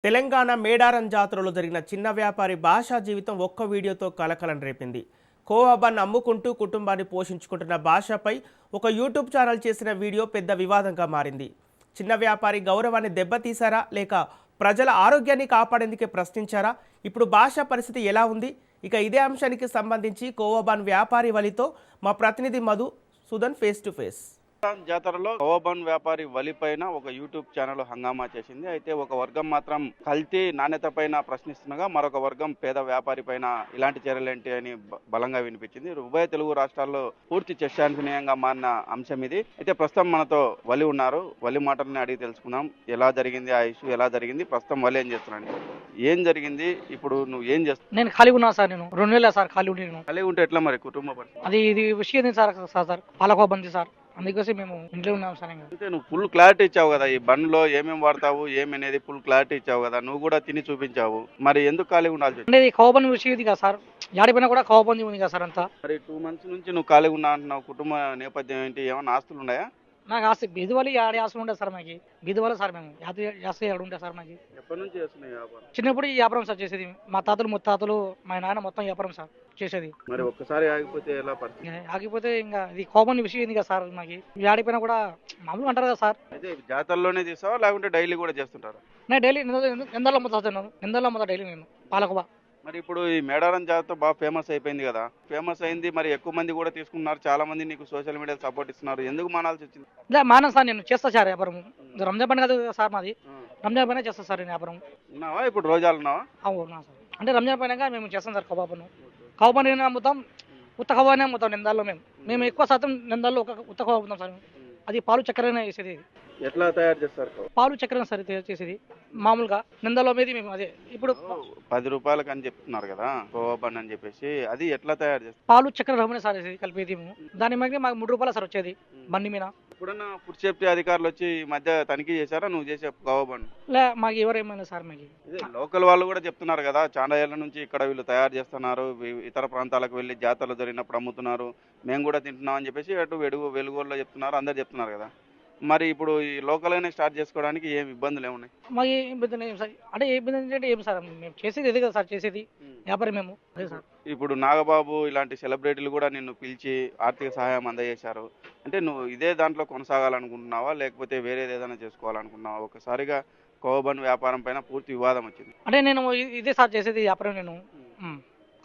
తెలంగాణ మేడారం జాతరలో జరిగిన చిన్న వ్యాపారి భాషా జీవితం ఒక్క వీడియోతో కలకలం రేపింది. కోవా బన్ అమ్ముకుంటూ కుటుంబాన్ని పోషించుకుంటున్న భాషపై ఒక యూట్యూబ్ ఛానల్ చేసిన వీడియో పెద్ద వివాదంగా మారింది. చిన్న వ్యాపారి గౌరవాన్ని దెబ్బతీశారా లేక ప్రజల ఆరోగ్యాన్ని కాపాడేందుకే ప్రశ్నించారా? ఇప్పుడు భాష పరిస్థితి ఎలా ఉంది? ఇక ఇదే అంశానికి సంబంధించి కోవా బన్ వ్యాపారి వలితో మా ప్రతినిధి మధు సుదన్ ఫేస్ టు ఫేస్. జాతరలో కోవబన్ వ్యాపారి వలి పైన ఒక యూట్యూబ్ ఛానల్ హంగామా చేసింది. అయితే ఒక వర్గం మాత్రం కల్తీ నాణ్యత పైన ప్రశ్నిస్తుండగా మరొక వర్గం పేద వ్యాపారి పైన ఇలాంటి చర్యలేంటి అని బలంగా వినిపించింది. ఉభయ తెలుగు రాష్ట్రాల్లో పూర్తి చర్చాంశనీయంగా మారిన అంశం ఇది. అయితే ప్రస్తుతం మనతో వలి ఉన్నారు. వలి మాటల్ని అడిగి తెలుసుకుందాం. ఎలా జరిగింది ఆ ఇష్యూ, ఎలా జరిగింది, ప్రస్తుతం వలి ఏం చేస్తున్నాడు, ఏం జరిగింది, ఇప్పుడు నువ్వు ఏం చేస్తున్నావు? నేను ఖాళీ ఉన్నా సార్. నేను 2 నెలలు సార్ ఖాళీ ఉండి. నేను ఖాళీ ఉంటే ఎట్లా మరి కుటుంబ పరిస్థితి? అది ఇది విషయం సార్ పాలకోబంది సార్, అందుకోసం మేము ఇంట్లో ఉన్నాం సార్. అంటే నువ్వు ఫుల్ క్లారిటీ ఇచ్చావు కదా, ఈ బండ్లో ఏమేమి వాడతావు ఏమనేది ఫుల్ క్లారిటీ ఇచ్చావు కదా, నువ్వు కూడా తిని చూపించావు, మరి ఎందుకు ఖాళీగా ఉండాల్సి వచ్చింది? అంటే కోబంది విషయం ఇది కదా సార్, యాడిపోయినా కూడా కోబంది ఉంది కదా సార్ అంతా. మరి 2 months నుంచి నువ్వు ఖాళీగా ఉన్నా అంటున్నావు. కుటుంబ నేపథ్యం ఏంటి, ఏమన్నా ఆస్తులు ఉన్నాయా? నాకు ఆస్తి బీదువలి ఆడి ఆస్తులు ఉంటాయి సార్. మాకు బీదువల సార్, మేము యాస ఏడు ఉంటాయి సార్. మాకు ఎప్పటి నుంచి చేస్తున్నాయి వ్యాపారం? చిన్నప్పుడు ఈ వ్యాపారం సార్ చేసేది. మా తాతలు ముత్తాతలు మా నాన్న మొత్తం వ్యాపారం సార్ చేసేది. మరి ఒక్కసారి ఆగిపోతే ఎలా పరిస్థితి? ఆగిపోతే ఇంకా ఇది కోబంది విషయం ఇది కదా సార్. మాకు ఆడిపోయినా కూడా మామూలుగా అంటారు కదా సార్. అయితే జాతరలోనే తీసావా లేకుంటే డైలీ కూడా చేస్తుంటారా? నేను డైలీ నిందల్లో మొత్తం నిందల్లో మొత్తం డైలీ నేను పాలకోబా. మరి ఇప్పుడు ఈ మేడారం జాతర బాగా ఫేమస్ అయిపోయింది కదా, ఫేమస్ అయింది, మరి ఎక్కువ మంది కూడా తీసుకున్నారు, చాలా మంది నీకు సోషల్ మీడియా సపోర్ట్ ఇస్తున్నారు, ఎందుకు మానాల్సి వచ్చింది? ఇలా మానం సార్, నేను చేస్తా సార్ వ్యాపారం. రంజాన్ పండుగ కదా సార్ మాది, రంజాన్ పైన చేస్తా సార్ నేను వ్యాపారం. ఉన్నావా ఇప్పుడు, రోజాలు ఉన్నావా? అవునా సార్, అంటే రంజాన్ పైన మేము చేస్తాం సార్ కబాబును. కబాబు అమ్ముతాం, ఉత్త కబాబునే అమ్ముతాం నిందాల్లో. మేము ఎక్కువ శాతం నిందాల్లో ఒక ఉత్త కబాబు అమ్ముతాం సార్. అది పాలు చక్కెరనే వేసేది. ఎట్లా తయారు చేస్తారు? పాలు చక్కెర సార్ తయారు చేసేది మామూలుగా నిందాల్లో మీద మేము అదే ఇప్పుడు 10 రూపాయలకి అని చెప్తున్నారు కదా కోవబన్ అని చెప్పేసి, అది ఎట్లా తయారు చేస్తారు? పాలు చక్కెర రమ్మని సార్ వేసేది కలిపేది మేము. దాని మీద మాకు 3 రూపాయలు సార్ వచ్చేది బండి మీద. ఎప్పుడన్నా ఫుడ్ సేఫ్టీ అధికారులు వచ్చి ఈ మధ్య తనిఖీ చేశారా నువ్వు చేసే కోవబన్? లే, మాకు ఎవరేమైనా సార్. మాకు లోకల్ వాళ్ళు కూడా చెప్తున్నారు కదా, చాలా ఏళ్ల నుంచి ఇక్కడ వీళ్ళు తయారు చేస్తున్నారు, ఇతర ప్రాంతాలకు వెళ్ళి జాతరలు జరిగినప్పుడు అమ్ముతున్నారు, మేము కూడా తింటున్నాం అని చెప్పేసి అటు వెలుగోల్లో చెప్తున్నారు, అందరు చెప్తున్నారు కదా. మరి ఇప్పుడు ఈ లోకల్గానే స్టార్ట్ చేసుకోవడానికి ఏం ఇబ్బందులు ఏమున్నాయి? మాకు ఏ ఇబ్బంది లేదు సార్. అంటే ఏ ఇబ్బంది అంటే ఏం సార్, మేము చేసేది ఇదే కదా సార్, చేసేది వ్యాపారం మేము అదే సార్. ఇప్పుడు నాగబాబు ఇలాంటి సెలబ్రిటీలు కూడా నిన్ను పిలిచి ఆర్థిక సహాయం అందజేశారు. అంటే నువ్వు ఇదే దాంట్లో కొనసాగాలనుకుంటున్నావా లేకపోతే వేరేది ఏదైనా చేసుకోవాలనుకుంటున్నావా? ఒకసారిగా కోవబన్ వ్యాపారం పైన పూర్తి వివాదం వచ్చింది. అంటే నేను ఇదే సార్ చేసేది వ్యాపారం. నేను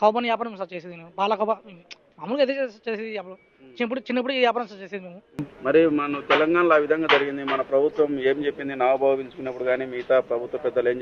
కౌబన్ వ్యాపారం సార్ చేసేది. నేను పాలకబా మామూలుగా ఇదే చేసేది వ్యాపారం. చిన్నప్పుడు ఈ వ్యాపారం సార్ చేసేది మేము. మరి మన తెలంగాణలో ఆ విధంగా జరిగింది, మన ప్రభుత్వం ఏం చెప్పింది? నాగబాబు పిలుచుకున్నప్పుడు కానీ మిగతా ప్రభుత్వ పెద్దలు ఏం చెప్పారు?